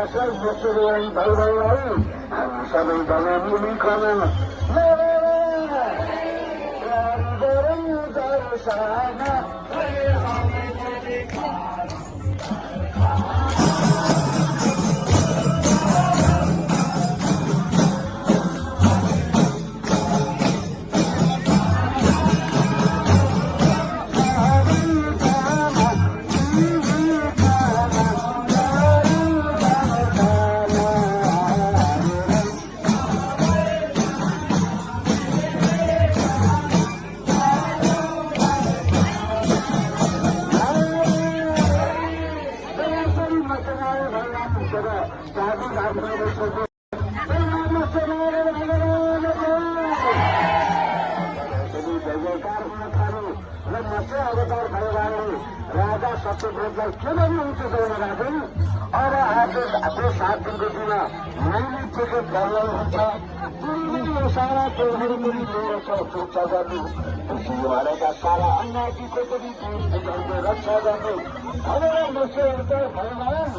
विकासलाई बसेर भइरहेलाई हामी सबैजना मिलिकन राजा सत्यव्रतलाई किन उच्च गर्न राख्छन्। अब आज 7 दिनको दिन मैले टिकट गर्नु हुन्छ सारा चौधरी पनि लिएर सुरक्षा गर्नु भएका सारा अन्नाजीको पनि रक्षा गर्नु भनेर मसुरहरूको भगवान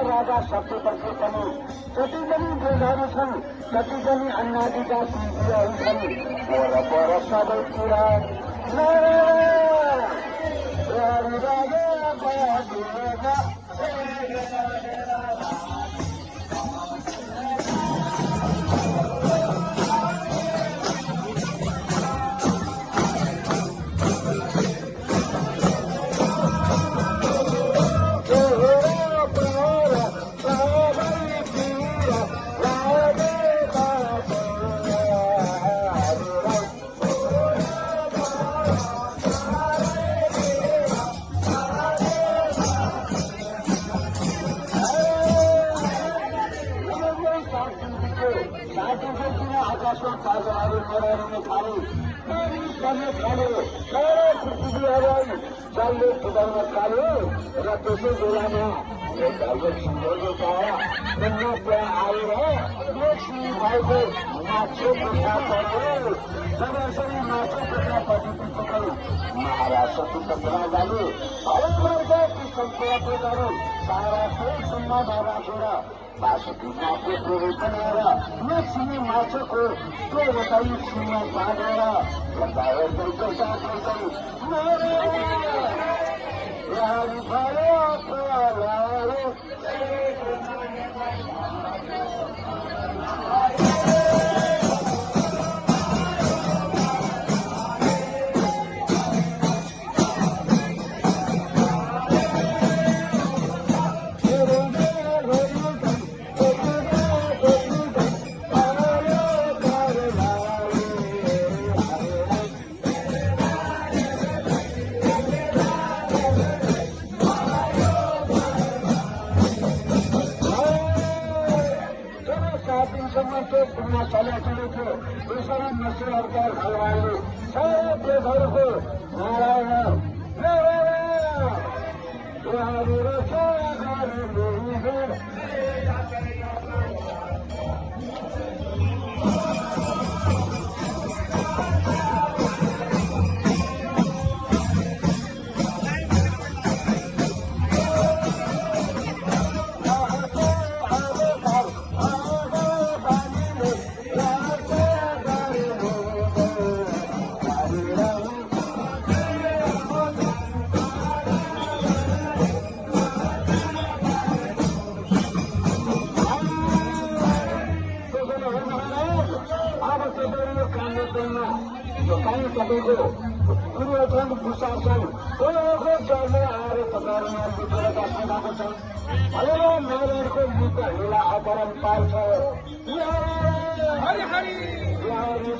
राजा सत्यप्रति पनि जति पनि जोधाहरू छन् जति पनि अन्नाजीका सिद्धिहरू छन् पर सबैतिर आकाशमा ताजाहरू मराउने थाले थाल्यो पृथ्वीहरूलाई जलले पुगाउन थाल्यो र त्यसै बेलामा धार्मिक सिंहले त्यहाँ आएर लक्ष्मी भएको माछो प्रसाद जबसम्म माछो प्रसाद पछिको महाराज सत्यव्रत राजाले हरेक सम्पदाहरू सारा सुनमा राखेर बासुकीनाथको गोरु बनाएर लक्ष्मी माछोको त्यो बताई सिंह बाँधेर हेर्दैको साथै चलेको त्यसरी मसुरहरूका भगवानले सारा देशहरूको नारायण तपाईँको पूर्वथन प्रशासन उनीहरूको चल्ने आएर तपाईँहरूमा लुटेर बस्नुभएको छ भनेर नारीहरूको मुद्दाहरूलाई अपहरण पार्छ। Hare